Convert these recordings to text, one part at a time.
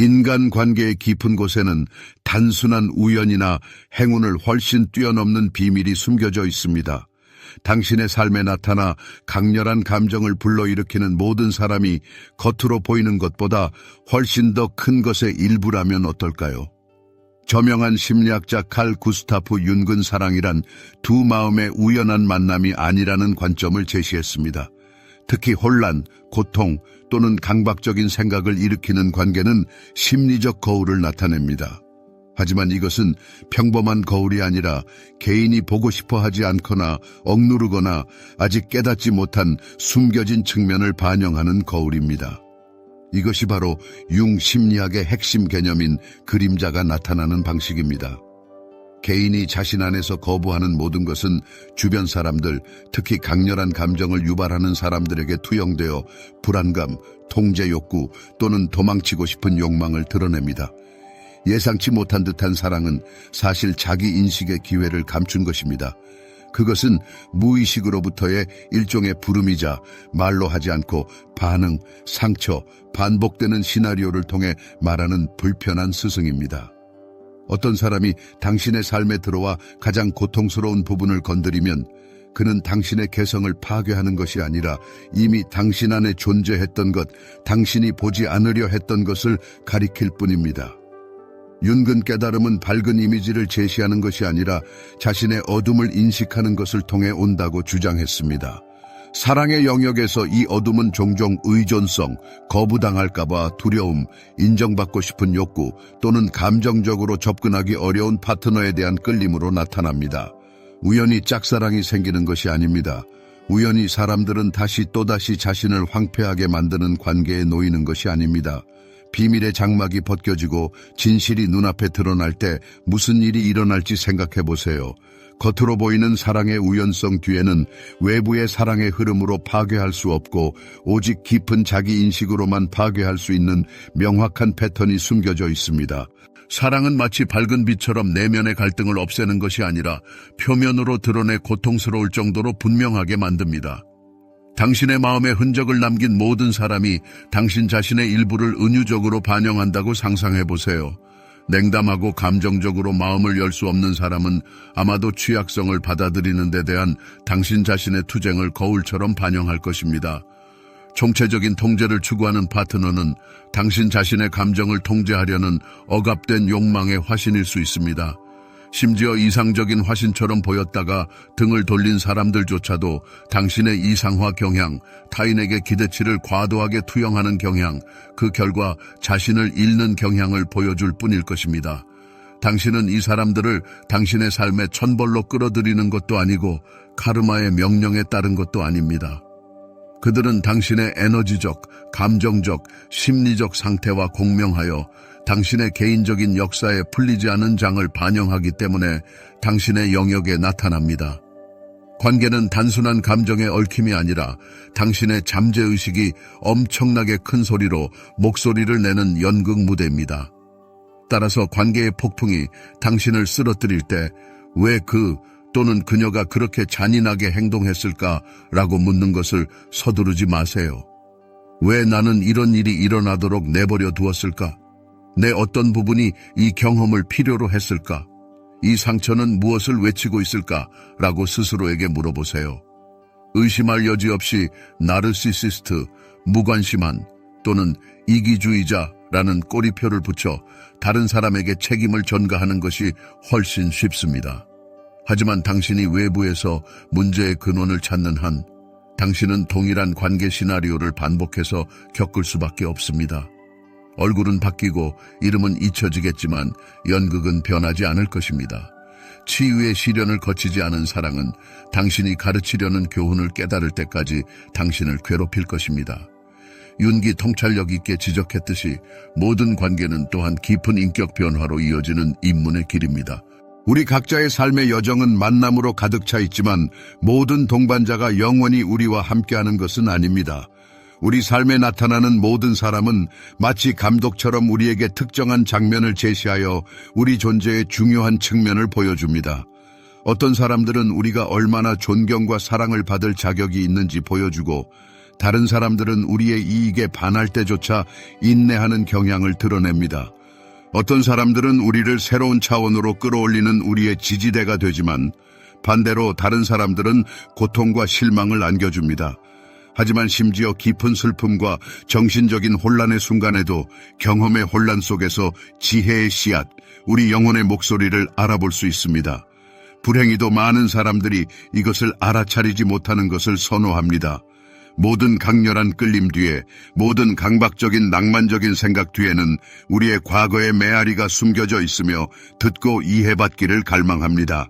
인간관계의 깊은 곳에는 단순한 우연이나 행운을 훨씬 뛰어넘는 비밀이 숨겨져 있습니다. 당신의 삶에 나타나 강렬한 감정을 불러일으키는 모든 사람이 겉으로 보이는 것보다 훨씬 더 큰 것의 일부라면 어떨까요? 저명한 심리학자 칼 구스타프 융은 사랑이란 두 마음의 우연한 만남이 아니라는 관점을 제시했습니다. 특히 혼란, 고통 또는 강박적인 생각을 일으키는 관계는 심리적 거울을 나타냅니다. 하지만 이것은 평범한 거울이 아니라 개인이 보고 싶어 하지 않거나 억누르거나 아직 깨닫지 못한 숨겨진 측면을 반영하는 거울입니다. 이것이 바로 융 심리학의 핵심 개념인 그림자가 나타나는 방식입니다. 개인이 자신 안에서 거부하는 모든 것은 주변 사람들, 특히 강렬한 감정을 유발하는 사람들에게 투영되어 불안감, 통제 욕구 또는 도망치고 싶은 욕망을 드러냅니다. 예상치 못한 듯한 사랑은 사실 자기 인식의 기회를 감춘 것입니다. 그것은 무의식으로부터의 일종의 부름이자 말로 하지 않고 반응, 상처, 반복되는 시나리오를 통해 말하는 불편한 스승입니다. 어떤 사람이 당신의 삶에 들어와 가장 고통스러운 부분을 건드리면 그는 당신의 개성을 파괴하는 것이 아니라 이미 당신 안에 존재했던 것, 당신이 보지 않으려 했던 것을 가리킬 뿐입니다. 융은 깨달음은 밝은 이미지를 제시하는 것이 아니라 자신의 어둠을 인식하는 것을 통해 온다고 주장했습니다. 사랑의 영역에서 이 어둠은 종종 의존성, 거부당할까봐 두려움, 인정받고 싶은 욕구 또는 감정적으로 접근하기 어려운 파트너에 대한 끌림으로 나타납니다. 우연히 짝사랑이 생기는 것이 아닙니다. 우연히 사람들은 또다시 자신을 황폐하게 만드는 관계에 놓이는 것이 아닙니다. 비밀의 장막이 벗겨지고 진실이 눈앞에 드러날 때 무슨 일이 일어날지 생각해 보세요. 겉으로 보이는 사랑의 우연성 뒤에는 외부의 사랑의 흐름으로 파괴할 수 없고 오직 깊은 자기 인식으로만 파괴할 수 있는 명확한 패턴이 숨겨져 있습니다. 사랑은 마치 밝은 빛처럼 내면의 갈등을 없애는 것이 아니라 표면으로 드러내 고통스러울 정도로 분명하게 만듭니다. 당신의 마음에 흔적을 남긴 모든 사람이 당신 자신의 일부를 은유적으로 반영한다고 상상해 보세요. 냉담하고 감정적으로 마음을 열 수 없는 사람은 아마도 취약성을 받아들이는 데 대한 당신 자신의 투쟁을 거울처럼 반영할 것입니다. 총체적인 통제를 추구하는 파트너는 당신 자신의 감정을 통제하려는 억압된 욕망의 화신일 수 있습니다. 심지어 이상적인 화신처럼 보였다가 등을 돌린 사람들조차도 당신의 이상화 경향, 타인에게 기대치를 과도하게 투영하는 경향, 그 결과 자신을 잃는 경향을 보여줄 뿐일 것입니다. 당신은 이 사람들을 당신의 삶의 천벌로 끌어들이는 것도 아니고 카르마의 명령에 따른 것도 아닙니다. 그들은 당신의 에너지적, 감정적, 심리적 상태와 공명하여 당신의 개인적인 역사에 풀리지 않은 장을 반영하기 때문에 당신의 영역에 나타납니다. 관계는 단순한 감정의 얽힘이 아니라 당신의 잠재의식이 엄청나게 큰 소리로 목소리를 내는 연극 무대입니다. 따라서 관계의 폭풍이 당신을 쓰러뜨릴 때 왜 또는 그녀가 그렇게 잔인하게 행동했을까라고 묻는 것을 서두르지 마세요. 왜 나는 이런 일이 일어나도록 내버려 두었을까? 내 어떤 부분이 이 경험을 필요로 했을까? 이 상처는 무엇을 외치고 있을까? 라고 스스로에게 물어보세요. 의심할 여지 없이 나르시시스트, 무관심한 또는 이기주의자라는 꼬리표를 붙여 다른 사람에게 책임을 전가하는 것이 훨씬 쉽습니다. 하지만 당신이 외부에서 문제의 근원을 찾는 한 당신은 동일한 관계 시나리오를 반복해서 겪을 수밖에 없습니다. 얼굴은 바뀌고 이름은 잊혀지겠지만 연극은 변하지 않을 것입니다. 치유의 시련을 거치지 않은 사랑은 당신이 가르치려는 교훈을 깨달을 때까지 당신을 괴롭힐 것입니다. 윤기 통찰력 있게 지적했듯이 모든 관계는 또한 깊은 인격 변화로 이어지는 입문의 길입니다. 우리 각자의 삶의 여정은 만남으로 가득 차 있지만 모든 동반자가 영원히 우리와 함께하는 것은 아닙니다. 우리 삶에 나타나는 모든 사람은 마치 감독처럼 우리에게 특정한 장면을 제시하여 우리 존재의 중요한 측면을 보여줍니다. 어떤 사람들은 우리가 얼마나 존경과 사랑을 받을 자격이 있는지 보여주고 다른 사람들은 우리의 이익에 반할 때조차 인내하는 경향을 드러냅니다. 어떤 사람들은 우리를 새로운 차원으로 끌어올리는 우리의 지지대가 되지만 반대로 다른 사람들은 고통과 실망을 안겨줍니다. 하지만 심지어 깊은 슬픔과 정신적인 혼란의 순간에도 경험의 혼란 속에서 지혜의 씨앗, 우리 영혼의 목소리를 알아볼 수 있습니다. 불행히도 많은 사람들이 이것을 알아차리지 못하는 것을 선호합니다. 모든 강렬한 끌림 뒤에, 모든 강박적인 낭만적인 생각 뒤에는 우리의 과거의 메아리가 숨겨져 있으며 듣고 이해받기를 갈망합니다.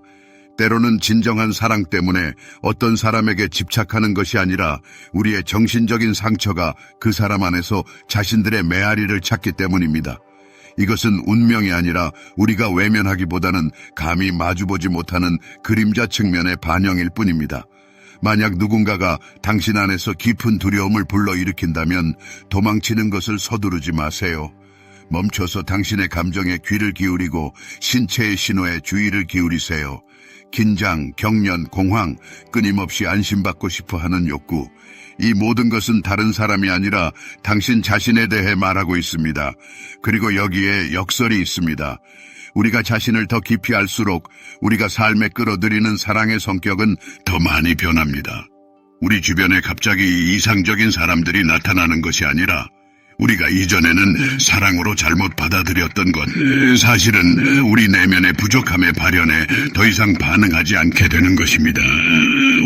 때로는 진정한 사랑 때문에 어떤 사람에게 집착하는 것이 아니라 우리의 정신적인 상처가 그 사람 안에서 자신들의 메아리를 찾기 때문입니다. 이것은 운명이 아니라 우리가 외면하기보다는 감히 마주보지 못하는 그림자 측면의 반영일 뿐입니다. 만약 누군가가 당신 안에서 깊은 두려움을 불러일으킨다면 도망치는 것을 서두르지 마세요. 멈춰서 당신의 감정에 귀를 기울이고 신체의 신호에 주의를 기울이세요. 긴장, 경련, 공황, 끊임없이 안심받고 싶어 하는 욕구. 이 모든 것은 다른 사람이 아니라 당신 자신에 대해 말하고 있습니다. 그리고 여기에 역설이 있습니다. 우리가 자신을 더 깊이 알수록 우리가 삶에 끌어들이는 사랑의 성격은 더 많이 변합니다. 우리 주변에 갑자기 이상적인 사람들이 나타나는 것이 아니라 우리가 이전에는 사랑으로 잘못 받아들였던 것, 사실은 우리 내면의 부족함의 발현에 더 이상 반응하지 않게 되는 것입니다.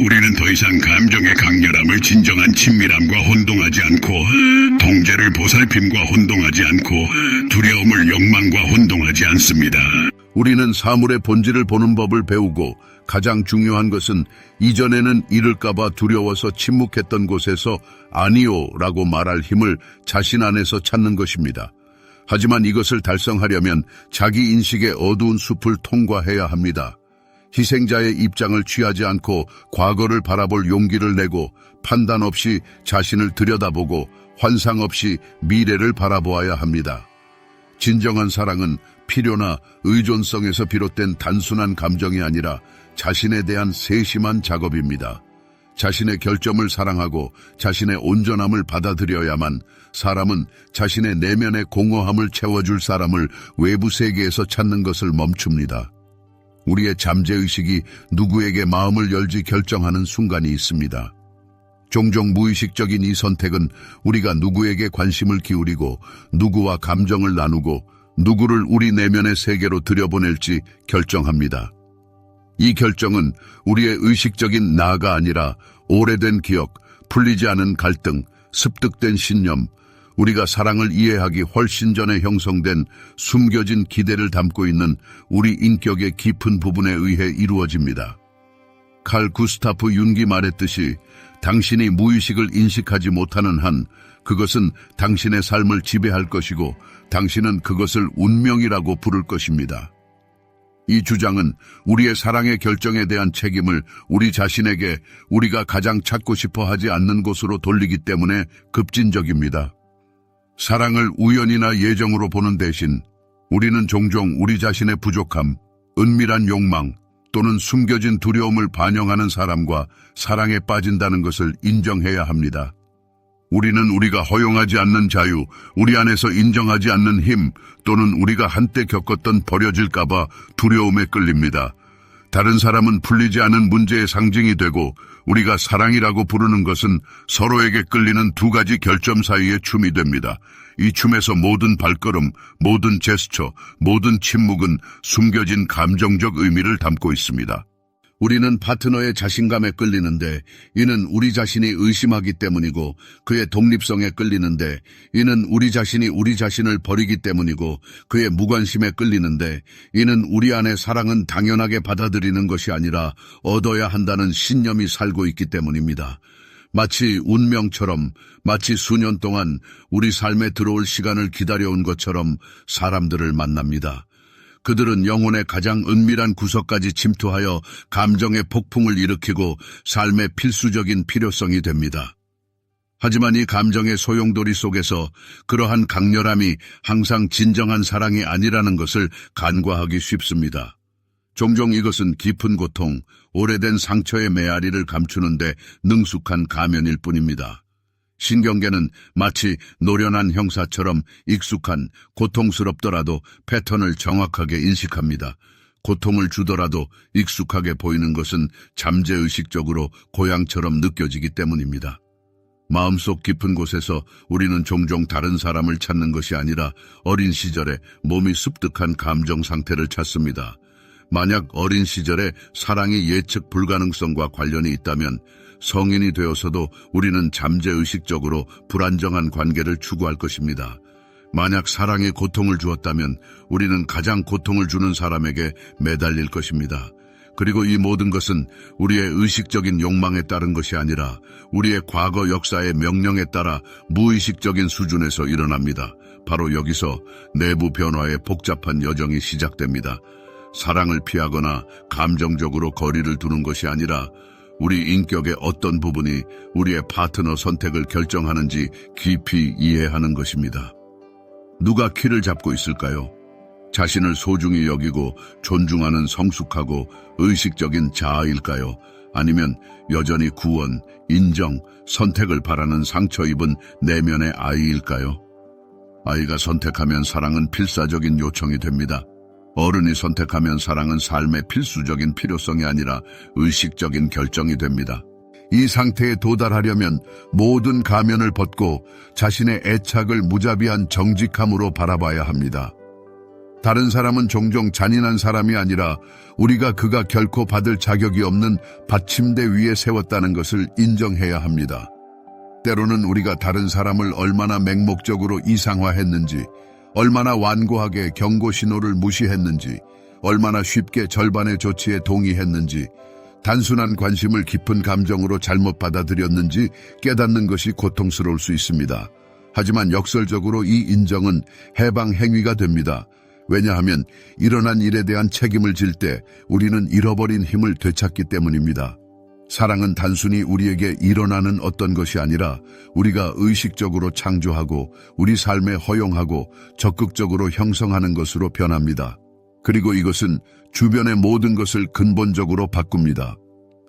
우리는 더 이상 감정의 강렬함을 진정한 친밀함과 혼동하지 않고, 통제를 보살핌과 혼동하지 않고, 두려움을 욕망과 혼동하지 않습니다. 우리는 사물의 본질을 보는 법을 배우고 가장 중요한 것은 이전에는 이럴까봐 두려워서 침묵했던 곳에서 아니요 라고 말할 힘을 자신 안에서 찾는 것입니다. 하지만 이것을 달성하려면 자기 인식의 어두운 숲을 통과해야 합니다. 희생자의 입장을 취하지 않고 과거를 바라볼 용기를 내고 판단 없이 자신을 들여다보고 환상 없이 미래를 바라보아야 합니다. 진정한 사랑은 필요나 의존성에서 비롯된 단순한 감정이 아니라 자신에 대한 세심한 작업입니다. 자신의 결점을 사랑하고 자신의 온전함을 받아들여야만 사람은 자신의 내면의 공허함을 채워줄 사람을 외부 세계에서 찾는 것을 멈춥니다. 우리의 잠재의식이 누구에게 마음을 열지 결정하는 순간이 있습니다. 종종 무의식적인 이 선택은 우리가 누구에게 관심을 기울이고 누구와 감정을 나누고 누구를 우리 내면의 세계로 들여보낼지 결정합니다. 이 결정은 우리의 의식적인 나가 아니라 오래된 기억, 풀리지 않은 갈등, 습득된 신념, 우리가 사랑을 이해하기 훨씬 전에 형성된 숨겨진 기대를 담고 있는 우리 인격의 깊은 부분에 의해 이루어집니다. 칼 구스타프 융기 말했듯이 당신이 무의식을 인식하지 못하는 한 그것은 당신의 삶을 지배할 것이고 당신은 그것을 운명이라고 부를 것입니다. 이 주장은 우리의 사랑의 결정에 대한 책임을 우리 자신에게 우리가 가장 찾고 싶어 하지 않는 곳으로 돌리기 때문에 급진적입니다. 사랑을 우연이나 예정으로 보는 대신 우리는 종종 우리 자신의 부족함, 은밀한 욕망 또는 숨겨진 두려움을 반영하는 사람과 사랑에 빠진다는 것을 인정해야 합니다. 우리는 우리가 허용하지 않는 자유, 우리 안에서 인정하지 않는 힘 또는 우리가 한때 겪었던 버려질까봐 두려움에 끌립니다. 다른 사람은 풀리지 않은 문제의 상징이 되고 우리가 사랑이라고 부르는 것은 서로에게 끌리는 두 가지 결점 사이의 춤이 됩니다. 이 춤에서 모든 발걸음, 모든 제스처, 모든 침묵은 숨겨진 감정적 의미를 담고 있습니다. 우리는 파트너의 자신감에 끌리는데 이는 우리 자신이 의심하기 때문이고 그의 독립성에 끌리는데 이는 우리 자신이 우리 자신을 버리기 때문이고 그의 무관심에 끌리는데 이는 우리 안에 사랑은 당연하게 받아들이는 것이 아니라 얻어야 한다는 신념이 살고 있기 때문입니다. 마치 운명처럼 마치 수년 동안 우리 삶에 들어올 시간을 기다려온 것처럼 사람들을 만납니다. 그들은 영혼의 가장 은밀한 구석까지 침투하여 감정의 폭풍을 일으키고 삶의 필수적인 필요성이 됩니다. 하지만 이 감정의 소용돌이 속에서 그러한 강렬함이 항상 진정한 사랑이 아니라는 것을 간과하기 쉽습니다. 종종 이것은 깊은 고통, 오래된 상처의 메아리를 감추는데 능숙한 가면일 뿐입니다. 신경계는 마치 노련한 형사처럼 익숙한 고통스럽더라도 패턴을 정확하게 인식합니다. 고통을 주더라도 익숙하게 보이는 것은 잠재의식적으로 고향처럼 느껴지기 때문입니다. 마음속 깊은 곳에서 우리는 종종 다른 사람을 찾는 것이 아니라 어린 시절에 몸이 습득한 감정 상태를 찾습니다. 만약 어린 시절에 사랑의 예측 불가능성과 관련이 있다면 성인이 되어서도 우리는 잠재의식적으로 불안정한 관계를 추구할 것입니다. 만약 사랑에 고통을 주었다면 우리는 가장 고통을 주는 사람에게 매달릴 것입니다. 그리고 이 모든 것은 우리의 의식적인 욕망에 따른 것이 아니라 우리의 과거 역사의 명령에 따라 무의식적인 수준에서 일어납니다. 바로 여기서 내부 변화의 복잡한 여정이 시작됩니다. 사랑을 피하거나 감정적으로 거리를 두는 것이 아니라 우리 인격의 어떤 부분이 우리의 파트너 선택을 결정하는지 깊이 이해하는 것입니다. 누가 키를 잡고 있을까요? 자신을 소중히 여기고 존중하는 성숙하고 의식적인 자아일까요? 아니면 여전히 구원, 인정, 선택을 바라는 상처 입은 내면의 아이일까요? 아이가 선택하면 사랑은 필사적인 요청이 됩니다. 어른이 선택하면 사랑은 삶의 필수적인 필요성이 아니라 의식적인 결정이 됩니다. 이 상태에 도달하려면 모든 가면을 벗고 자신의 애착을 무자비한 정직함으로 바라봐야 합니다. 다른 사람은 종종 잔인한 사람이 아니라 우리가 그가 결코 받을 자격이 없는 받침대 위에 세웠다는 것을 인정해야 합니다. 때로는 우리가 다른 사람을 얼마나 맹목적으로 이상화했는지, 얼마나 완고하게 경고 신호를 무시했는지, 얼마나 쉽게 절반의 조치에 동의했는지, 단순한 관심을 깊은 감정으로 잘못 받아들였는지 깨닫는 것이 고통스러울 수 있습니다. 하지만 역설적으로 이 인정은 해방 행위가 됩니다. 왜냐하면 일어난 일에 대한 책임을 질 때 우리는 잃어버린 힘을 되찾기 때문입니다. 사랑은 단순히 우리에게 일어나는 어떤 것이 아니라 우리가 의식적으로 창조하고 우리 삶에 허용하고 적극적으로 형성하는 것으로 변합니다. 그리고 이것은 주변의 모든 것을 근본적으로 바꿉니다.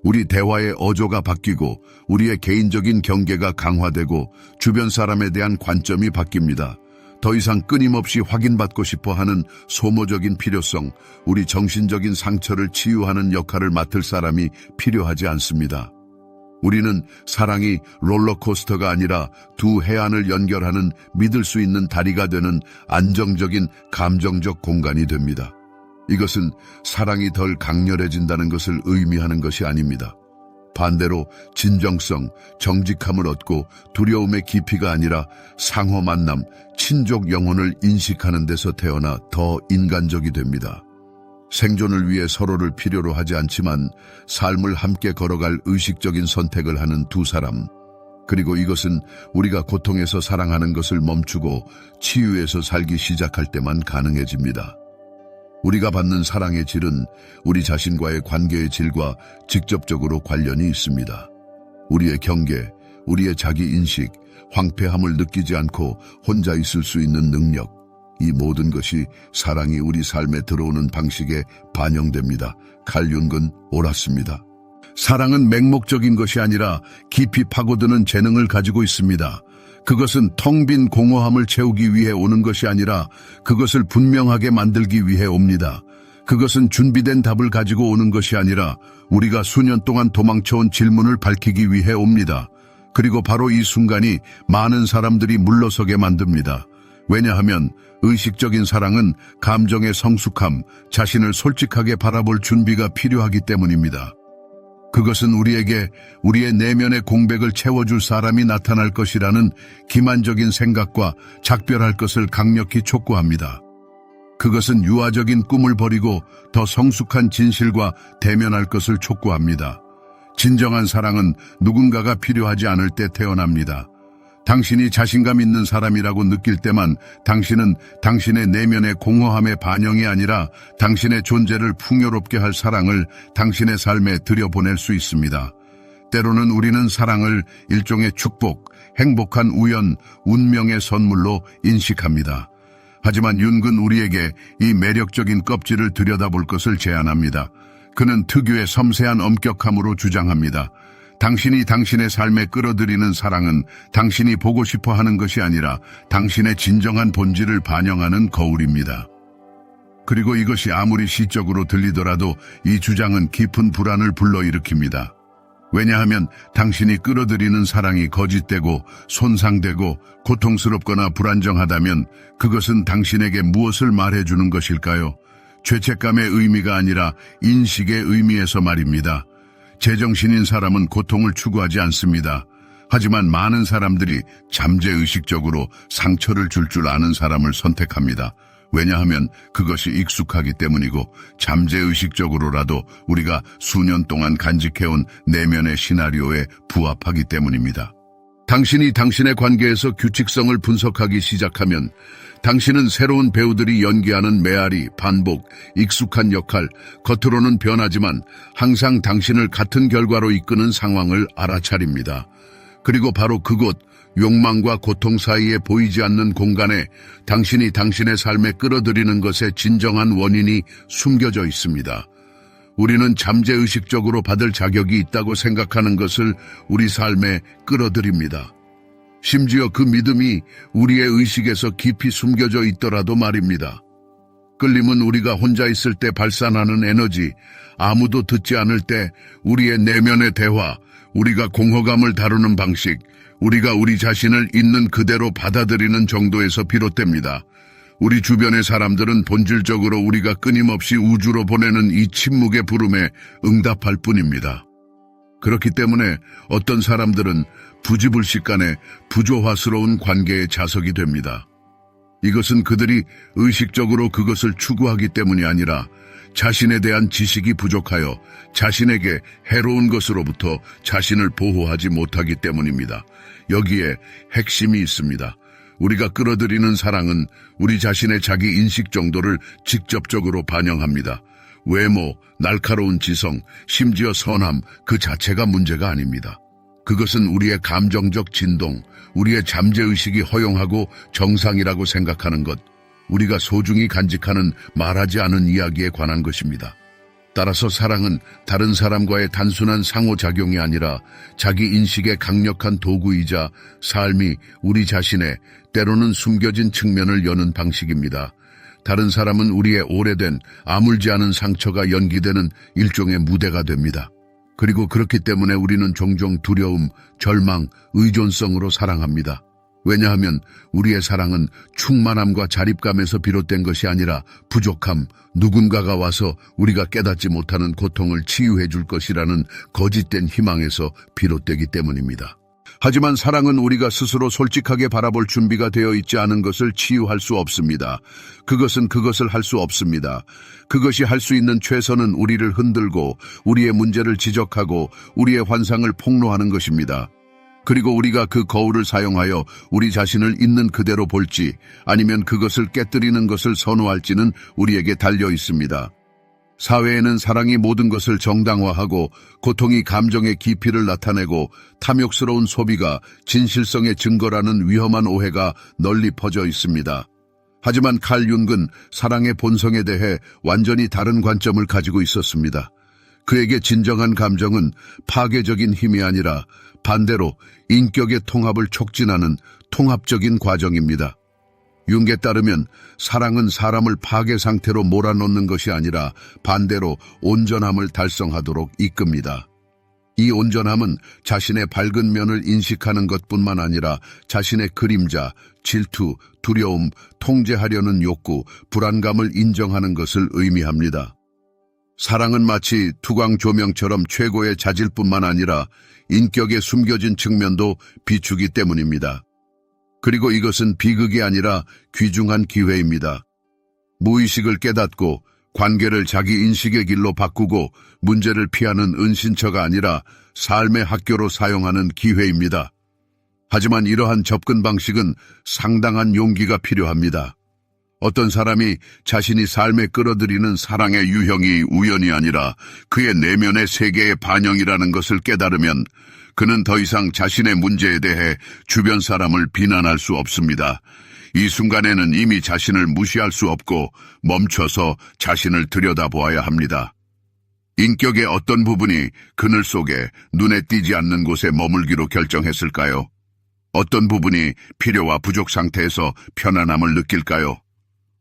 우리 대화의 어조가 바뀌고 우리의 개인적인 경계가 강화되고 주변 사람에 대한 관점이 바뀝니다. 더 이상 끊임없이 확인받고 싶어 하는 소모적인 필요성, 우리 정신적인 상처를 치유하는 역할을 맡을 사람이 필요하지 않습니다. 우리는 사랑이 롤러코스터가 아니라 두 해안을 연결하는 믿을 수 있는 다리가 되는 안정적인 감정적 공간이 됩니다. 이것은 사랑이 덜 강렬해진다는 것을 의미하는 것이 아닙니다. 반대로 진정성, 정직함을 얻고 두려움의 깊이가 아니라 상호 만남, 친족 영혼을 인식하는 데서 태어나 더 인간적이 됩니다. 생존을 위해 서로를 필요로 하지 않지만 삶을 함께 걸어갈 의식적인 선택을 하는 두 사람. 그리고 이것은 우리가 고통에서 사랑하는 것을 멈추고 치유에서 살기 시작할 때만 가능해집니다. 우리가 받는 사랑의 질은 우리 자신과의 관계의 질과 직접적으로 관련이 있습니다. 우리의 경계, 우리의 자기인식, 황폐함을 느끼지 않고 혼자 있을 수 있는 능력, 이 모든 것이 사랑이 우리 삶에 들어오는 방식에 반영됩니다. 칼 융은 옳았습니다. 사랑은 맹목적인 것이 아니라 깊이 파고드는 재능을 가지고 있습니다. 그것은 텅 빈 공허함을 채우기 위해 오는 것이 아니라 그것을 분명하게 만들기 위해 옵니다. 그것은 준비된 답을 가지고 오는 것이 아니라 우리가 수년 동안 도망쳐온 질문을 밝히기 위해 옵니다. 그리고 바로 이 순간이 많은 사람들이 물러서게 만듭니다. 왜냐하면 의식적인 사랑은 감정의 성숙함, 자신을 솔직하게 바라볼 준비가 필요하기 때문입니다. 그것은 우리에게 우리의 내면의 공백을 채워줄 사람이 나타날 것이라는 기만적인 생각과 작별할 것을 강력히 촉구합니다. 그것은 유아적인 꿈을 버리고 더 성숙한 진실과 대면할 것을 촉구합니다. 진정한 사랑은 누군가가 필요하지 않을 때 태어납니다. 당신이 자신감 있는 사람이라고 느낄 때만 당신은 당신의 내면의 공허함의 반영이 아니라 당신의 존재를 풍요롭게 할 사랑을 당신의 삶에 들여보낼 수 있습니다. 때로는 우리는 사랑을 일종의 축복, 행복한 우연, 운명의 선물로 인식합니다. 하지만 융은 우리에게 이 매력적인 껍질을 들여다볼 것을 제안합니다. 그는 특유의 섬세한 엄격함으로 주장합니다. 당신이 당신의 삶에 끌어들이는 사랑은 당신이 보고 싶어 하는 것이 아니라 당신의 진정한 본질을 반영하는 거울입니다. 그리고 이것이 아무리 시적으로 들리더라도 이 주장은 깊은 불안을 불러일으킵니다. 왜냐하면 당신이 끌어들이는 사랑이 거짓되고 손상되고 고통스럽거나 불안정하다면 그것은 당신에게 무엇을 말해주는 것일까요? 죄책감의 의미가 아니라 인식의 의미에서 말입니다. 제정신인 사람은 고통을 추구하지 않습니다. 하지만 많은 사람들이 잠재의식적으로 상처를 줄 아는 사람을 선택합니다. 왜냐하면 그것이 익숙하기 때문이고 잠재의식적으로라도 우리가 수년 동안 간직해온 내면의 시나리오에 부합하기 때문입니다. 당신이 당신의 관계에서 규칙성을 분석하기 시작하면 당신은 새로운 배우들이 연기하는 메아리, 반복, 익숙한 역할, 겉으로는 변하지만 항상 당신을 같은 결과로 이끄는 상황을 알아차립니다. 그리고 바로 그곳, 욕망과 고통 사이에 보이지 않는 공간에 당신이 당신의 삶에 끌어들이는 것의 진정한 원인이 숨겨져 있습니다. 우리는 잠재의식적으로 받을 자격이 있다고 생각하는 것을 우리 삶에 끌어들입니다. 심지어 그 믿음이 우리의 의식에서 깊이 숨겨져 있더라도 말입니다. 끌림은 우리가 혼자 있을 때 발산하는 에너지, 아무도 듣지 않을 때 우리의 내면의 대화, 우리가 공허감을 다루는 방식, 우리가 우리 자신을 있는 그대로 받아들이는 정도에서 비롯됩니다. 우리 주변의 사람들은 본질적으로 우리가 끊임없이 우주로 보내는 이 침묵의 부름에 응답할 뿐입니다. 그렇기 때문에 어떤 사람들은 부지불식간에 부조화스러운 관계의 자석이 됩니다. 이것은 그들이 의식적으로 그것을 추구하기 때문이 아니라 자신에 대한 지식이 부족하여 자신에게 해로운 것으로부터 자신을 보호하지 못하기 때문입니다. 여기에 핵심이 있습니다. 우리가 끌어들이는 사랑은 우리 자신의 자기 인식 정도를 직접적으로 반영합니다. 외모, 날카로운 지성, 심지어 선함 그 자체가 문제가 아닙니다. 그것은 우리의 감정적 진동, 우리의 잠재의식이 허용하고 정상이라고 생각하는 것, 우리가 소중히 간직하는 말하지 않은 이야기에 관한 것입니다. 따라서 사랑은 다른 사람과의 단순한 상호작용이 아니라 자기 인식의 강력한 도구이자 삶이 우리 자신의 때로는 숨겨진 측면을 여는 방식입니다. 다른 사람은 우리의 오래된 아물지 않은 상처가 연기되는 일종의 무대가 됩니다. 그리고 그렇기 때문에 우리는 종종 두려움, 절망, 의존성으로 사랑합니다. 왜냐하면 우리의 사랑은 충만함과 자립감에서 비롯된 것이 아니라 부족함, 누군가가 와서 우리가 깨닫지 못하는 고통을 치유해 줄 것이라는 거짓된 희망에서 비롯되기 때문입니다. 하지만 사랑은 우리가 스스로 솔직하게 바라볼 준비가 되어 있지 않은 것을 치유할 수 없습니다. 그것을 할 수 없습니다. 그것이 할 수 있는 최선은 우리를 흔들고 우리의 문제를 지적하고 우리의 환상을 폭로하는 것입니다. 그리고 우리가 그 거울을 사용하여 우리 자신을 있는 그대로 볼지 아니면 그것을 깨뜨리는 것을 선호할지는 우리에게 달려 있습니다. 사회에는 사랑이 모든 것을 정당화하고 고통이 감정의 깊이를 나타내고 탐욕스러운 소비가 진실성의 증거라는 위험한 오해가 널리 퍼져 있습니다. 하지만 칼 융은 사랑의 본성에 대해 완전히 다른 관점을 가지고 있었습니다. 그에게 진정한 감정은 파괴적인 힘이 아니라 반대로 인격의 통합을 촉진하는 통합적인 과정입니다. 융에 따르면 사랑은 사람을 파괴 상태로 몰아넣는 것이 아니라 반대로 온전함을 달성하도록 이끕니다. 이 온전함은 자신의 밝은 면을 인식하는 것뿐만 아니라 자신의 그림자, 질투, 두려움, 통제하려는 욕구, 불안감을 인정하는 것을 의미합니다. 사랑은 마치 투광 조명처럼 최고의 자질뿐만 아니라 인격의 숨겨진 측면도 비추기 때문입니다. 그리고 이것은 비극이 아니라 귀중한 기회입니다. 무의식을 깨닫고 관계를 자기 인식의 길로 바꾸고 문제를 피하는 은신처가 아니라 삶의 학교로 사용하는 기회입니다. 하지만 이러한 접근 방식은 상당한 용기가 필요합니다. 어떤 사람이 자신이 삶에 끌어들이는 사랑의 유형이 우연이 아니라 그의 내면의 세계의 반영이라는 것을 깨달으면 그는 더 이상 자신의 문제에 대해 주변 사람을 비난할 수 없습니다. 이 순간에는 이미 자신을 무시할 수 없고 멈춰서 자신을 들여다보아야 합니다. 인격의 어떤 부분이 그늘 속에 눈에 띄지 않는 곳에 머물기로 결정했을까요? 어떤 부분이 필요와 부족 상태에서 편안함을 느낄까요?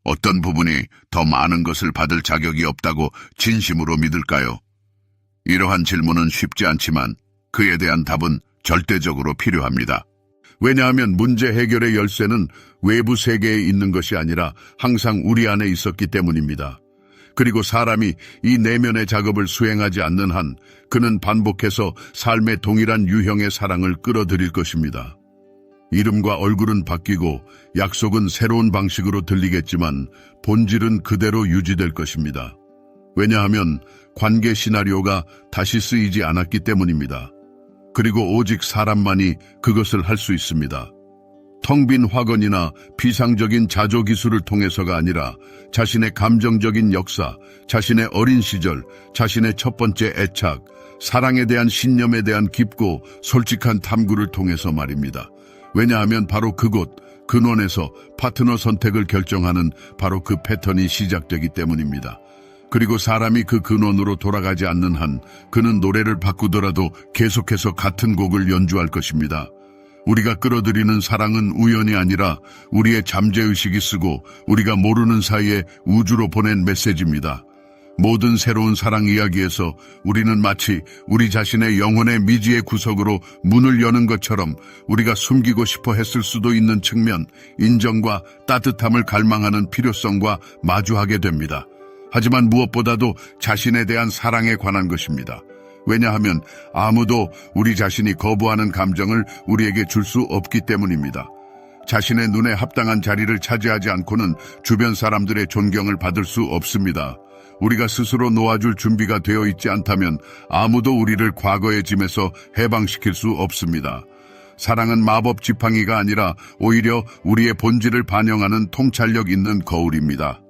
어떤 부분이 더 많은 것을 받을 자격이 없다고 진심으로 믿을까요? 이러한 질문은 쉽지 않지만 그에 대한 답은 절대적으로 필요합니다. 왜냐하면 문제 해결의 열쇠는 외부 세계에 있는 것이 아니라 항상 우리 안에 있었기 때문입니다. 그리고 사람이 이 내면의 작업을 수행하지 않는 한 그는 반복해서 삶의 동일한 유형의 사랑을 끌어들일 것입니다. 이름과 얼굴은 바뀌고 약속은 새로운 방식으로 들리겠지만 본질은 그대로 유지될 것입니다. 왜냐하면 관계 시나리오가 다시 쓰이지 않았기 때문입니다. 그리고 오직 사람만이 그것을 할 수 있습니다. 텅 빈 화건이나 비상적인 자조기술을 통해서가 아니라 자신의 감정적인 역사, 자신의 어린 시절, 자신의 첫 번째 애착, 사랑에 대한 신념에 대한 깊고 솔직한 탐구를 통해서 말입니다. 왜냐하면 바로 그곳, 근원에서 파트너 선택을 결정하는 바로 그 패턴이 시작되기 때문입니다. 그리고 사람이 그 근원으로 돌아가지 않는 한 그는 노래를 바꾸더라도 계속해서 같은 곡을 연주할 것입니다. 우리가 끌어들이는 사랑은 우연이 아니라 우리의 잠재의식이 쓰고 우리가 모르는 사이에 우주로 보낸 메시지입니다. 모든 새로운 사랑 이야기에서 우리는 마치 우리 자신의 영혼의 미지의 구석으로 문을 여는 것처럼 우리가 숨기고 싶어 했을 수도 있는 측면, 인정과 따뜻함을 갈망하는 필요성과 마주하게 됩니다. 하지만 무엇보다도 자신에 대한 사랑에 관한 것입니다. 왜냐하면 아무도 우리 자신이 거부하는 감정을 우리에게 줄 수 없기 때문입니다. 자신의 눈에 합당한 자리를 차지하지 않고는 주변 사람들의 존경을 받을 수 없습니다. 우리가 스스로 놓아줄 준비가 되어 있지 않다면 아무도 우리를 과거의 짐에서 해방시킬 수 없습니다. 사랑은 마법 지팡이가 아니라 오히려 우리의 본질을 반영하는 통찰력 있는 거울입니다.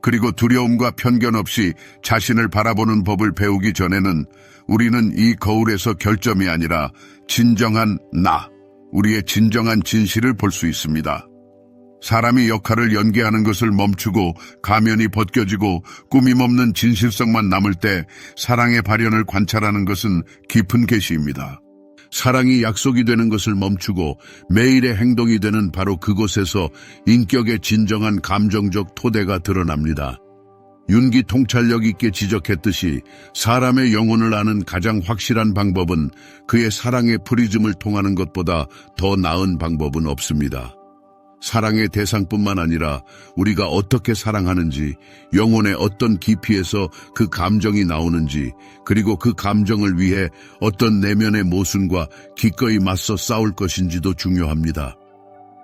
그리고 두려움과 편견 없이 자신을 바라보는 법을 배우기 전에는 우리는 이 거울에서 결점이 아니라 진정한 나, 우리의 진정한 진실을 볼 수 있습니다. 사람이 역할을 연기하는 것을 멈추고 가면이 벗겨지고 꾸밈없는 진실성만 남을 때 사랑의 발현을 관찰하는 것은 깊은 계시입니다. 사랑이 약속이 되는 것을 멈추고 매일의 행동이 되는 바로 그곳에서 인격의 진정한 감정적 토대가 드러납니다. 윤기 통찰력 있게 지적했듯이 사람의 영혼을 아는 가장 확실한 방법은 그의 사랑의 프리즘을 통하는 것보다 더 나은 방법은 없습니다. 사랑의 대상뿐만 아니라 우리가 어떻게 사랑하는지, 영혼의 어떤 깊이에서 그 감정이 나오는지, 그리고 그 감정을 위해 어떤 내면의 모순과 기꺼이 맞서 싸울 것인지도 중요합니다.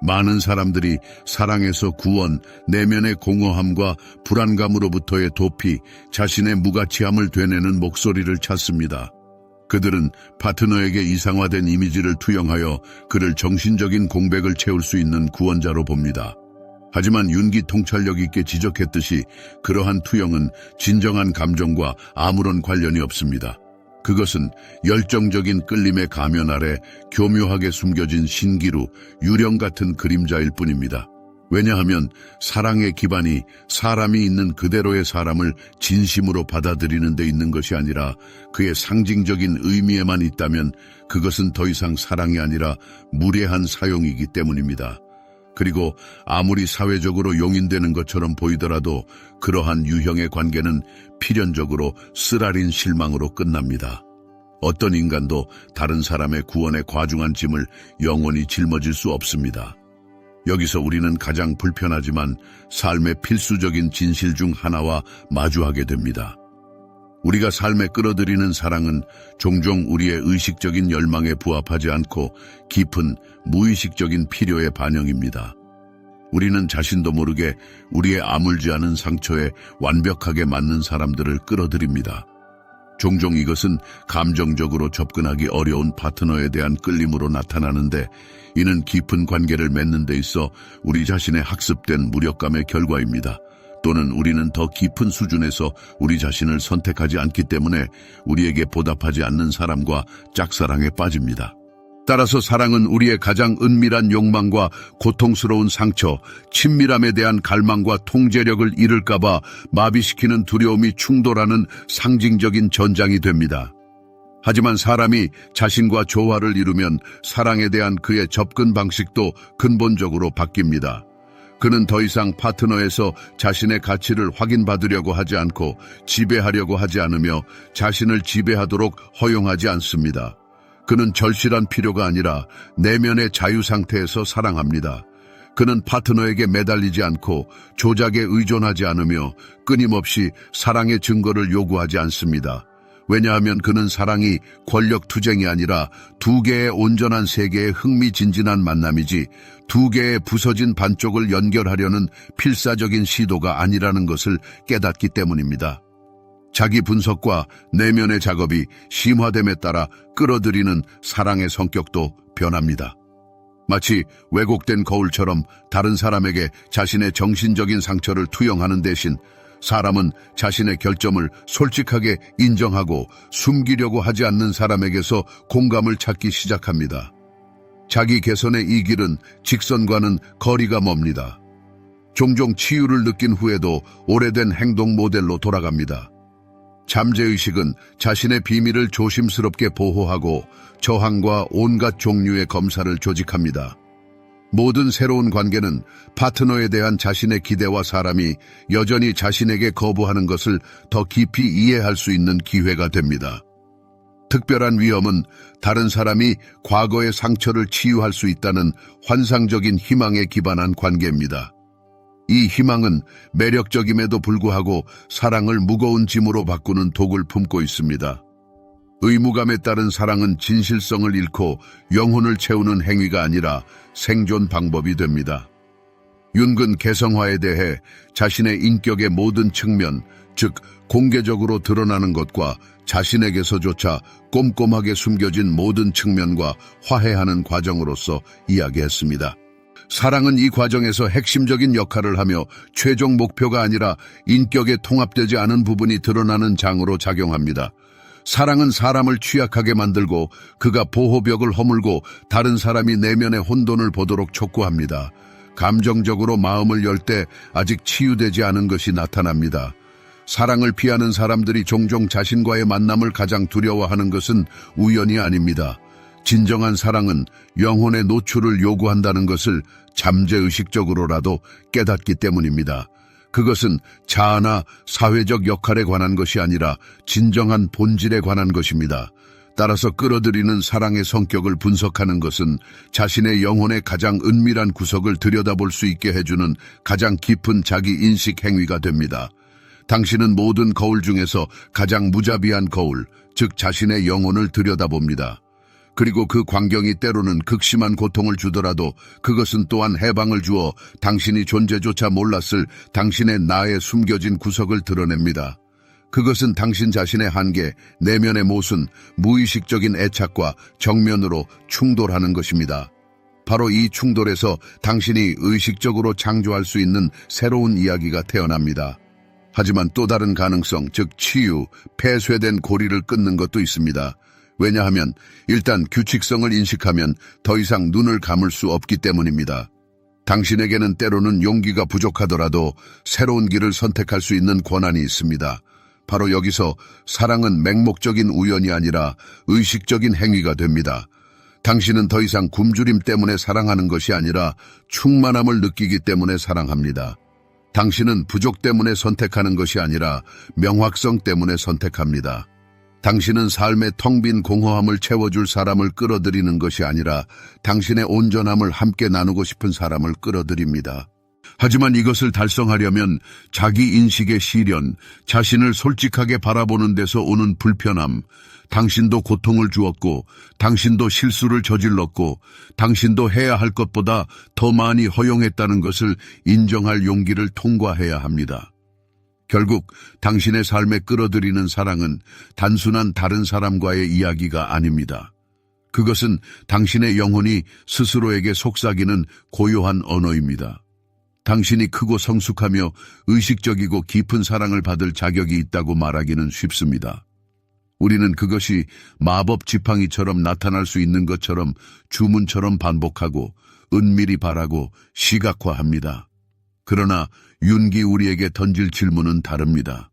많은 사람들이 사랑에서 구원, 내면의 공허함과 불안감으로부터의 도피, 자신의 무가치함을 되뇌는 목소리를 찾습니다. 그들은 파트너에게 이상화된 이미지를 투영하여 그를 정신적인 공백을 채울 수 있는 구원자로 봅니다. 하지만 윤기 통찰력 있게 지적했듯이 그러한 투영은 진정한 감정과 아무런 관련이 없습니다. 그것은 열정적인 끌림의 가면 아래 교묘하게 숨겨진 신기루, 유령 같은 그림자일 뿐입니다. 왜냐하면 사랑의 기반이 사람이 있는 그대로의 사람을 진심으로 받아들이는 데 있는 것이 아니라 그의 상징적인 의미에만 있다면 그것은 더 이상 사랑이 아니라 무례한 사용이기 때문입니다. 그리고 아무리 사회적으로 용인되는 것처럼 보이더라도 그러한 유형의 관계는 필연적으로 쓰라린 실망으로 끝납니다. 어떤 인간도 다른 사람의 구원에 과중한 짐을 영원히 짊어질 수 없습니다. 여기서 우리는 가장 불편하지만 삶의 필수적인 진실 중 하나와 마주하게 됩니다. 우리가 삶에 끌어들이는 사랑은 종종 우리의 의식적인 열망에 부합하지 않고 깊은 무의식적인 필요의 반영입니다. 우리는 자신도 모르게 우리의 아물지 않은 상처에 완벽하게 맞는 사람들을 끌어들입니다. 종종 이것은 감정적으로 접근하기 어려운 파트너에 대한 끌림으로 나타나는데 이는 깊은 관계를 맺는 데 있어 우리 자신의 학습된 무력감의 결과입니다. 또는 우리는 더 깊은 수준에서 우리 자신을 선택하지 않기 때문에 우리에게 보답하지 않는 사람과 짝사랑에 빠집니다. 따라서 사랑은 우리의 가장 은밀한 욕망과 고통스러운 상처, 친밀함에 대한 갈망과 통제력을 잃을까봐 마비시키는 두려움이 충돌하는 상징적인 전장이 됩니다. 하지만 사람이 자신과 조화를 이루면 사랑에 대한 그의 접근 방식도 근본적으로 바뀝니다. 그는 더 이상 파트너에서 자신의 가치를 확인받으려고 하지 않고 지배하려고 하지 않으며 자신을 지배하도록 허용하지 않습니다. 그는 절실한 필요가 아니라 내면의 자유 상태에서 사랑합니다. 그는 파트너에게 매달리지 않고 조작에 의존하지 않으며 끊임없이 사랑의 증거를 요구하지 않습니다. 왜냐하면 그는 사랑이 권력 투쟁이 아니라 두 개의 온전한 세계의 흥미진진한 만남이지 두 개의 부서진 반쪽을 연결하려는 필사적인 시도가 아니라는 것을 깨닫기 때문입니다. 자기 분석과 내면의 작업이 심화됨에 따라 끌어들이는 사랑의 성격도 변합니다. 마치 왜곡된 거울처럼 다른 사람에게 자신의 정신적인 상처를 투영하는 대신 사람은 자신의 결점을 솔직하게 인정하고 숨기려고 하지 않는 사람에게서 공감을 찾기 시작합니다. 자기 개선의 이 길은 직선과는 거리가 멉니다. 종종 치유를 느낀 후에도 오래된 행동 모델로 돌아갑니다. 잠재의식은 자신의 비밀을 조심스럽게 보호하고 저항과 온갖 종류의 검사를 조직합니다. 모든 새로운 관계는 파트너에 대한 자신의 기대와 사람이 여전히 자신에게 거부하는 것을 더 깊이 이해할 수 있는 기회가 됩니다. 특별한 위험은 다른 사람이 과거의 상처를 치유할 수 있다는 환상적인 희망에 기반한 관계입니다. 이 희망은 매력적임에도 불구하고 사랑을 무거운 짐으로 바꾸는 독을 품고 있습니다. 의무감에 따른 사랑은 진실성을 잃고 영혼을 채우는 행위가 아니라 생존 방법이 됩니다. 윤근 개성화에 대해 자신의 인격의 모든 측면, 즉 공개적으로 드러나는 것과 자신에게서조차 꼼꼼하게 숨겨진 모든 측면과 화해하는 과정으로서 이야기했습니다. 사랑은 이 과정에서 핵심적인 역할을 하며 최종 목표가 아니라 인격에 통합되지 않은 부분이 드러나는 장으로 작용합니다. 사랑은 사람을 취약하게 만들고 그가 보호벽을 허물고 다른 사람이 내면의 혼돈을 보도록 촉구합니다. 감정적으로 마음을 열 때 아직 치유되지 않은 것이 나타납니다. 사랑을 피하는 사람들이 종종 자신과의 만남을 가장 두려워하는 것은 우연이 아닙니다. 진정한 사랑은 영혼의 노출을 요구한다는 것을 잠재의식적으로라도 깨닫기 때문입니다. 그것은 자아나 사회적 역할에 관한 것이 아니라 진정한 본질에 관한 것입니다. 따라서 끌어들이는 사랑의 성격을 분석하는 것은 자신의 영혼의 가장 은밀한 구석을 들여다볼 수 있게 해주는 가장 깊은 자기인식 행위가 됩니다. 당신은 모든 거울 중에서 가장 무자비한 거울, 즉 자신의 영혼을 들여다봅니다. 그리고 그 광경이 때로는 극심한 고통을 주더라도 그것은 또한 해방을 주어 당신이 존재조차 몰랐을 당신의 나의 숨겨진 구석을 드러냅니다. 그것은 당신 자신의 한계, 내면의 모순, 무의식적인 애착과 정면으로 충돌하는 것입니다. 바로 이 충돌에서 당신이 의식적으로 창조할 수 있는 새로운 이야기가 태어납니다. 하지만 또 다른 가능성, 즉 치유, 폐쇄된 고리를 끊는 것도 있습니다. 왜냐하면 일단 규칙성을 인식하면 더 이상 눈을 감을 수 없기 때문입니다. 당신에게는 때로는 용기가 부족하더라도 새로운 길을 선택할 수 있는 권한이 있습니다. 바로 여기서 사랑은 맹목적인 우연이 아니라 의식적인 행위가 됩니다. 당신은 더 이상 굶주림 때문에 사랑하는 것이 아니라 충만함을 느끼기 때문에 사랑합니다. 당신은 부족 때문에 선택하는 것이 아니라 명확성 때문에 선택합니다. 당신은 삶의 텅 빈 공허함을 채워줄 사람을 끌어들이는 것이 아니라 당신의 온전함을 함께 나누고 싶은 사람을 끌어들입니다. 하지만 이것을 달성하려면 자기 인식의 시련, 자신을 솔직하게 바라보는 데서 오는 불편함, 당신도 고통을 주었고, 당신도 실수를 저질렀고, 당신도 해야 할 것보다 더 많이 허용했다는 것을 인정할 용기를 통과해야 합니다. 결국 당신의 삶에 끌어들이는 사랑은 단순한 다른 사람과의 이야기가 아닙니다. 그것은 당신의 영혼이 스스로에게 속삭이는 고요한 언어입니다. 당신이 크고 성숙하며 의식적이고 깊은 사랑을 받을 자격이 있다고 말하기는 쉽습니다. 우리는 그것이 마법 지팡이처럼 나타날 수 있는 것처럼 주문처럼 반복하고 은밀히 바라고 시각화합니다. 그러나 윤기 우리에게 던질 질문은 다릅니다.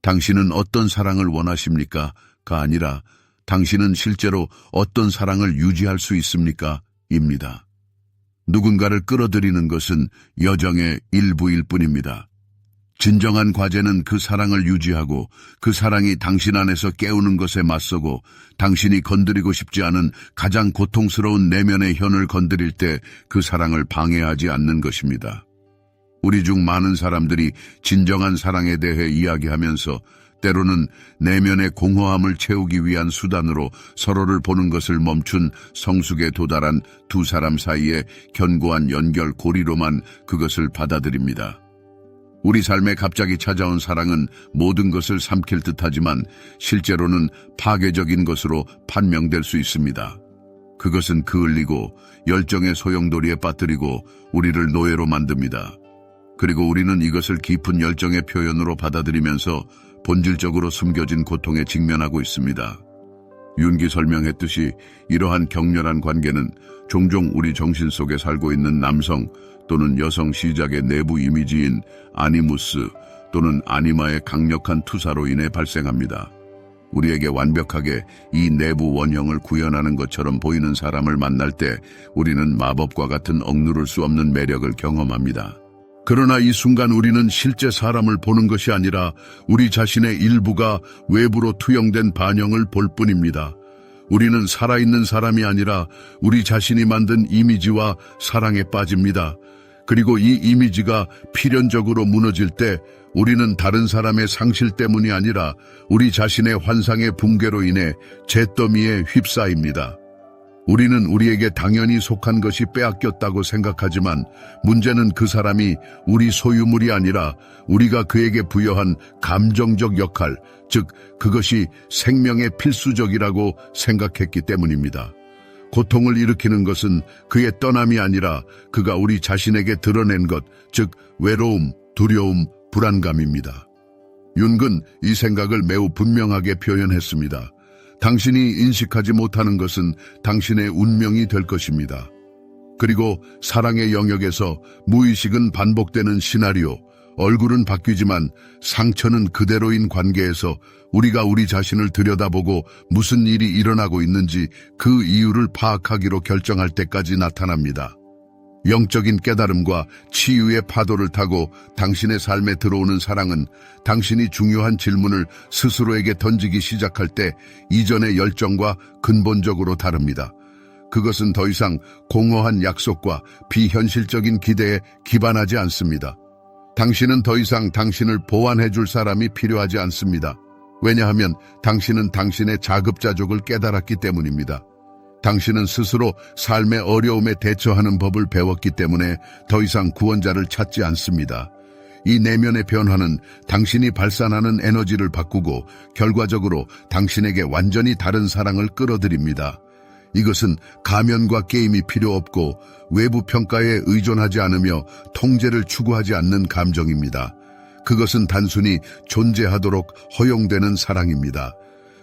당신은 어떤 사랑을 원하십니까? 가 아니라 당신은 실제로 어떤 사랑을 유지할 수 있습니까? 입니다. 누군가를 끌어들이는 것은 여정의 일부일 뿐입니다. 진정한 과제는 그 사랑을 유지하고 그 사랑이 당신 안에서 깨우는 것에 맞서고 당신이 건드리고 싶지 않은 가장 고통스러운 내면의 현을 건드릴 때 그 사랑을 방해하지 않는 것입니다. 우리 중 많은 사람들이 진정한 사랑에 대해 이야기하면서 때로는 내면의 공허함을 채우기 위한 수단으로 서로를 보는 것을 멈춘 성숙에 도달한 두 사람 사이의 견고한 연결고리로만 그것을 받아들입니다. 우리 삶에 갑자기 찾아온 사랑은 모든 것을 삼킬 듯하지만 실제로는 파괴적인 것으로 판명될 수 있습니다. 그것은 그을리고 열정의 소용돌이에 빠뜨리고 우리를 노예로 만듭니다. 그리고 우리는 이것을 깊은 열정의 표현으로 받아들이면서 본질적으로 숨겨진 고통에 직면하고 있습니다. 윤기 설명했듯이 이러한 격렬한 관계는 종종 우리 정신 속에 살고 있는 남성 또는 여성 시작의 내부 이미지인 아니무스 또는 아니마의 강력한 투사로 인해 발생합니다. 우리에게 완벽하게 이 내부 원형을 구현하는 것처럼 보이는 사람을 만날 때 우리는 마법과 같은 억누를 수 없는 매력을 경험합니다. 그러나 이 순간 우리는 실제 사람을 보는 것이 아니라 우리 자신의 일부가 외부로 투영된 반영을 볼 뿐입니다. 우리는 살아있는 사람이 아니라 우리 자신이 만든 이미지와 사랑에 빠집니다. 그리고 이 이미지가 필연적으로 무너질 때 우리는 다른 사람의 상실 때문이 아니라 우리 자신의 환상의 붕괴로 인해 잿더미에 휩싸입니다. 우리는 우리에게 당연히 속한 것이 빼앗겼다고 생각하지만 문제는 그 사람이 우리 소유물이 아니라 우리가 그에게 부여한 감정적 역할, 즉 그것이 생명의 필수적이라고 생각했기 때문입니다. 고통을 일으키는 것은 그의 떠남이 아니라 그가 우리 자신에게 드러낸 것, 즉 외로움, 두려움, 불안감입니다. 윤근 이 생각을 매우 분명하게 표현했습니다. 당신이 인식하지 못하는 것은 당신의 운명이 될 것입니다. 그리고 사랑의 영역에서 무의식은 반복되는 시나리오, 얼굴은 바뀌지만 상처는 그대로인 관계에서 우리가 우리 자신을 들여다보고 무슨 일이 일어나고 있는지 그 이유를 파악하기로 결정할 때까지 나타납니다. 영적인 깨달음과 치유의 파도를 타고 당신의 삶에 들어오는 사랑은 당신이 중요한 질문을 스스로에게 던지기 시작할 때 이전의 열정과 근본적으로 다릅니다. 그것은 더 이상 공허한 약속과 비현실적인 기대에 기반하지 않습니다. 당신은 더 이상 당신을 보완해 줄 사람이 필요하지 않습니다. 왜냐하면 당신은 당신의 자급자족을 깨달았기 때문입니다. 당신은 스스로 삶의 어려움에 대처하는 법을 배웠기 때문에 더 이상 구원자를 찾지 않습니다. 이 내면의 변화는 당신이 발산하는 에너지를 바꾸고 결과적으로 당신에게 완전히 다른 사랑을 끌어들입니다. 이것은 가면과 게임이 필요 없고 외부 평가에 의존하지 않으며 통제를 추구하지 않는 감정입니다. 그것은 단순히 존재하도록 허용되는 사랑입니다.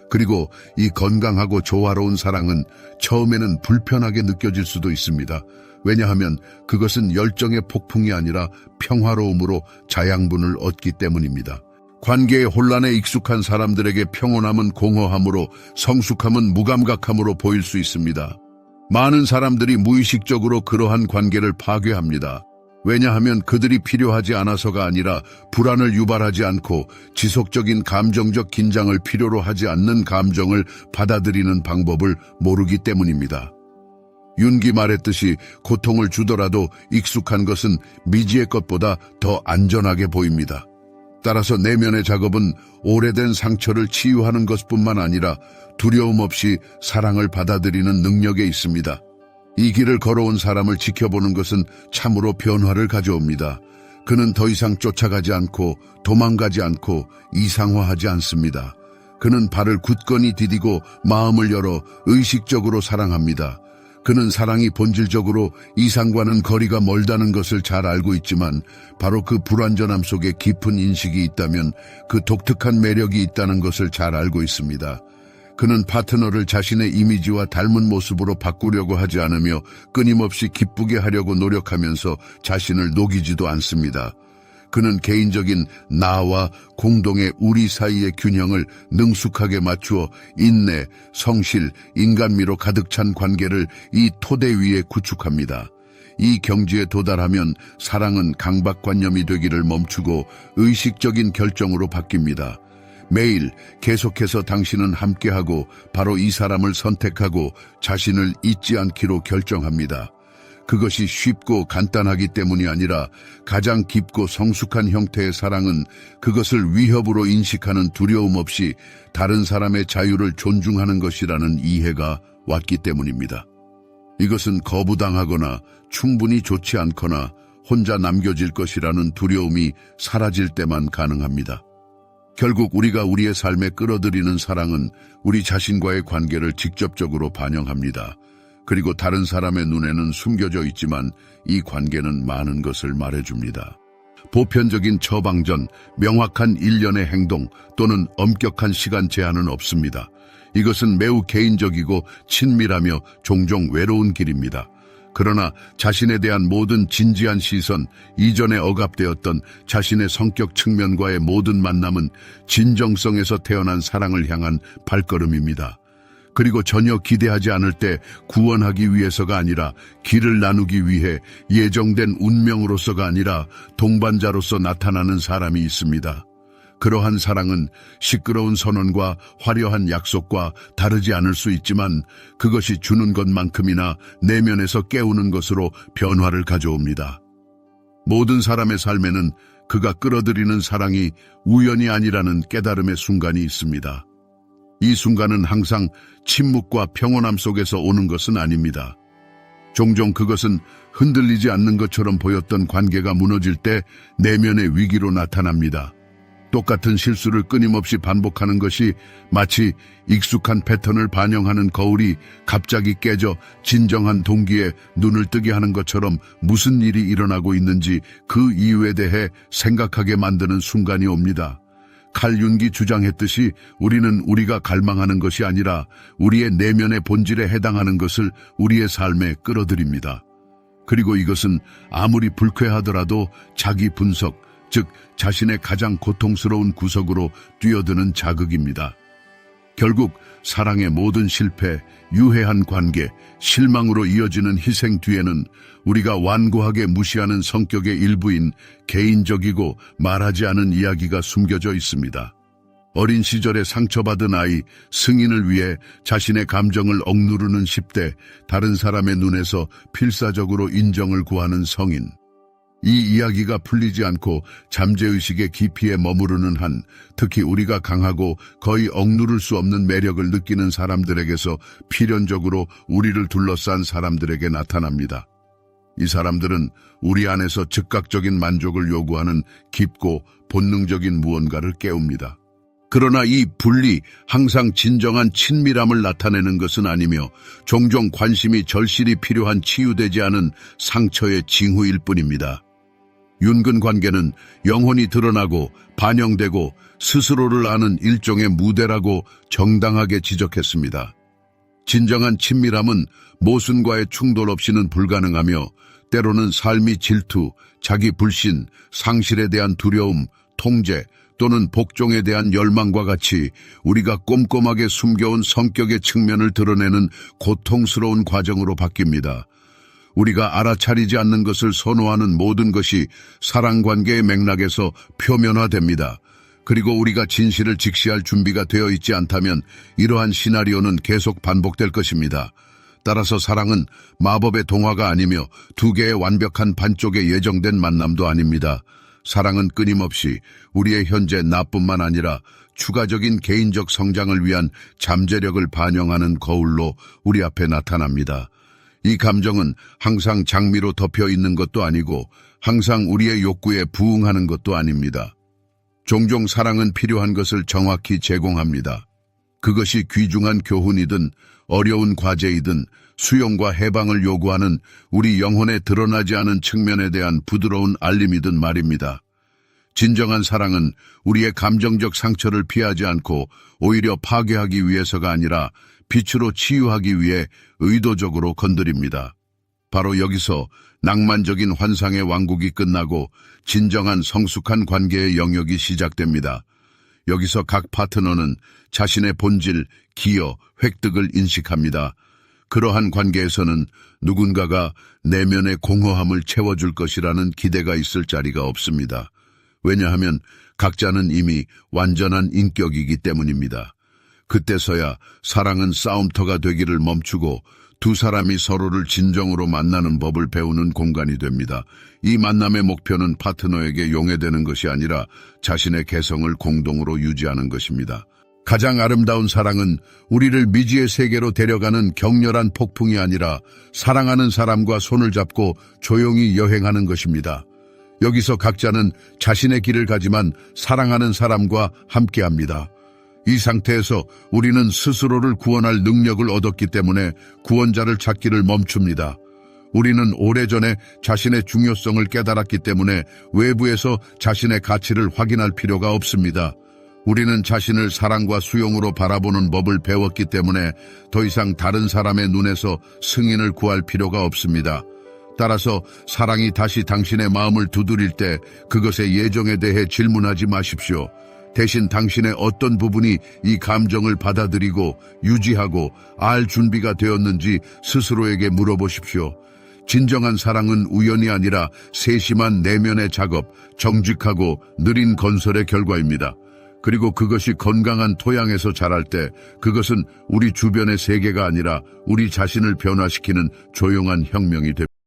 그리고 이 건강하고 조화로운 사랑은 처음에는 불편하게 느껴질 수도 있습니다. 왜냐하면 그것은 열정의 폭풍이 아니라 평화로움으로 자양분을 얻기 때문입니다. 관계의 혼란에 익숙한 사람들에게 평온함은 공허함으로, 성숙함은 무감각함으로 보일 수 있습니다. 많은 사람들이 무의식적으로 그러한 관계를 파괴합니다. 왜냐하면 그들이 필요하지 않아서가 아니라 불안을 유발하지 않고 지속적인 감정적 긴장을 필요로 하지 않는 감정을 받아들이는 방법을 모르기 때문입니다. 윤기 말했듯이 고통을 주더라도 익숙한 것은 미지의 것보다 더 안전하게 보입니다. 따라서 내면의 작업은 오래된 상처를 치유하는 것뿐만 아니라 두려움 없이 사랑을 받아들이는 능력에 있습니다. 이 길을 걸어온 사람을 지켜보는 것은 참으로 변화를 가져옵니다. 그는 더 이상 쫓아가지 않고 도망가지 않고 이상화하지 않습니다. 그는 발을 굳건히 디디고 마음을 열어 의식적으로 사랑합니다. 그는 사랑이 본질적으로 이상과는 거리가 멀다는 것을 잘 알고 있지만 바로 그 불완전함 속에 깊은 인식이 있다면 그 독특한 매력이 있다는 것을 잘 알고 있습니다. 그는 파트너를 자신의 이미지와 닮은 모습으로 바꾸려고 하지 않으며 끊임없이 기쁘게 하려고 노력하면서 자신을 녹이지도 않습니다. 그는 개인적인 나와 공동의 우리 사이의 균형을 능숙하게 맞추어 인내, 성실, 인간미로 가득 찬 관계를 이 토대 위에 구축합니다. 이 경지에 도달하면 사랑은 강박관념이 되기를 멈추고 의식적인 결정으로 바뀝니다. 매일 계속해서 당신은 함께하고 바로 이 사람을 선택하고 자신을 잊지 않기로 결정합니다. 그것이 쉽고 간단하기 때문이 아니라 가장 깊고 성숙한 형태의 사랑은 그것을 위협으로 인식하는 두려움 없이 다른 사람의 자유를 존중하는 것이라는 이해가 왔기 때문입니다. 이것은 거부당하거나 충분히 좋지 않거나 혼자 남겨질 것이라는 두려움이 사라질 때만 가능합니다. 결국 우리가 우리의 삶에 끌어들이는 사랑은 우리 자신과의 관계를 직접적으로 반영합니다. 그리고 다른 사람의 눈에는 숨겨져 있지만 이 관계는 많은 것을 말해줍니다. 보편적인 처방전, 명확한 일련의 행동 또는 엄격한 시간 제한은 없습니다. 이것은 매우 개인적이고 친밀하며 종종 외로운 길입니다. 그러나 자신에 대한 모든 진지한 시선, 이전에 억압되었던 자신의 성격 측면과의 모든 만남은 진정성에서 태어난 사랑을 향한 발걸음입니다. 그리고 전혀 기대하지 않을 때 구원하기 위해서가 아니라 길을 나누기 위해 예정된 운명으로서가 아니라 동반자로서 나타나는 사람이 있습니다. 그러한 사랑은 시끄러운 선언과 화려한 약속과 다르지 않을 수 있지만 그것이 주는 것만큼이나 내면에서 깨우는 것으로 변화를 가져옵니다. 모든 사람의 삶에는 그가 끌어들이는 사랑이 우연이 아니라는 깨달음의 순간이 있습니다. 이 순간은 항상 침묵과 평온함 속에서 오는 것은 아닙니다. 종종 그것은 흔들리지 않는 것처럼 보였던 관계가 무너질 때 내면의 위기로 나타납니다. 똑같은 실수를 끊임없이 반복하는 것이 마치 익숙한 패턴을 반영하는 거울이 갑자기 깨져 진정한 동기에 눈을 뜨게 하는 것처럼 무슨 일이 일어나고 있는지 그 이유에 대해 생각하게 만드는 순간이 옵니다. 칼 융이 주장했듯이 우리는 우리가 갈망하는 것이 아니라 우리의 내면의 본질에 해당하는 것을 우리의 삶에 끌어들입니다. 그리고 이것은 아무리 불쾌하더라도 자기 분석, 즉 자신의 가장 고통스러운 구석으로 뛰어드는 자극입니다. 결국 사랑의 모든 실패, 유해한 관계, 실망으로 이어지는 희생 뒤에는 우리가 완고하게 무시하는 성격의 일부인 개인적이고 말하지 않은 이야기가 숨겨져 있습니다. 어린 시절에 상처받은 아이, 승인을 위해 자신의 감정을 억누르는 10대, 다른 사람의 눈에서 필사적으로 인정을 구하는 성인. 이 이야기가 풀리지 않고 잠재의식의 깊이에 머무르는 한, 특히 우리가 강하고 거의 억누를 수 없는 매력을 느끼는 사람들에게서 필연적으로 우리를 둘러싼 사람들에게 나타납니다. 이 사람들은 우리 안에서 즉각적인 만족을 요구하는 깊고 본능적인 무언가를 깨웁니다. 그러나 이 분리, 항상 진정한 친밀함을 나타내는 것은 아니며 종종 관심이 절실히 필요한 치유되지 않은 상처의 징후일 뿐입니다. 윤근 관계는 영혼이 드러나고 반영되고 스스로를 아는 일종의 무대라고 정당하게 지적했습니다. 진정한 친밀함은 모순과의 충돌 없이는 불가능하며 때로는 삶이 질투, 자기 불신, 상실에 대한 두려움, 통제 또는 복종에 대한 열망과 같이 우리가 꼼꼼하게 숨겨온 성격의 측면을 드러내는 고통스러운 과정으로 바뀝니다. 우리가 알아차리지 않는 것을 선호하는 모든 것이 사랑관계의 맥락에서 표면화됩니다. 그리고 우리가 진실을 직시할 준비가 되어 있지 않다면 이러한 시나리오는 계속 반복될 것입니다. 따라서 사랑은 마법의 동화가 아니며 두 개의 완벽한 반쪽에 예정된 만남도 아닙니다. 사랑은 끊임없이 우리의 현재 나뿐만 아니라 추가적인 개인적 성장을 위한 잠재력을 반영하는 거울로 우리 앞에 나타납니다. 이 감정은 항상 장미로 덮여 있는 것도 아니고 항상 우리의 욕구에 부응하는 것도 아닙니다. 종종 사랑은 필요한 것을 정확히 제공합니다. 그것이 귀중한 교훈이든 어려운 과제이든 수용과 해방을 요구하는 우리 영혼에 드러나지 않은 측면에 대한 부드러운 알림이든 말입니다. 진정한 사랑은 우리의 감정적 상처를 피하지 않고 오히려 파괴하기 위해서가 아니라 빛으로 치유하기 위해 의도적으로 건드립니다. 바로 여기서 낭만적인 환상의 왕국이 끝나고 진정한 성숙한 관계의 영역이 시작됩니다. 여기서 각 파트너는 자신의 본질, 기여, 획득을 인식합니다. 그러한 관계에서는 누군가가 내면의 공허함을 채워줄 것이라는 기대가 있을 자리가 없습니다. 왜냐하면 각자는 이미 완전한 인격이기 때문입니다. 그때서야 사랑은 싸움터가 되기를 멈추고 두 사람이 서로를 진정으로 만나는 법을 배우는 공간이 됩니다. 이 만남의 목표는 파트너에게 용해되는 것이 아니라 자신의 개성을 공동으로 유지하는 것입니다. 가장 아름다운 사랑은 우리를 미지의 세계로 데려가는 격렬한 폭풍이 아니라 사랑하는 사람과 손을 잡고 조용히 여행하는 것입니다. 여기서 각자는 자신의 길을 가지만 사랑하는 사람과 함께합니다. 이 상태에서 우리는 스스로를 구원할 능력을 얻었기 때문에 구원자를 찾기를 멈춥니다. 우리는 오래전에 자신의 중요성을 깨달았기 때문에 외부에서 자신의 가치를 확인할 필요가 없습니다. 우리는 자신을 사랑과 수용으로 바라보는 법을 배웠기 때문에 더 이상 다른 사람의 눈에서 승인을 구할 필요가 없습니다. 따라서 사랑이 다시 당신의 마음을 두드릴 때 그것의 예정에 대해 질문하지 마십시오. 대신 당신의 어떤 부분이 이 감정을 받아들이고 유지하고 알 준비가 되었는지 스스로에게 물어보십시오. 진정한 사랑은 우연이 아니라 세심한 내면의 작업, 정직하고 느린 건설의 결과입니다. 그리고 그것이 건강한 토양에서 자랄 때 그것은 우리 주변의 세계가 아니라 우리 자신을 변화시키는 조용한 혁명이 됩니다.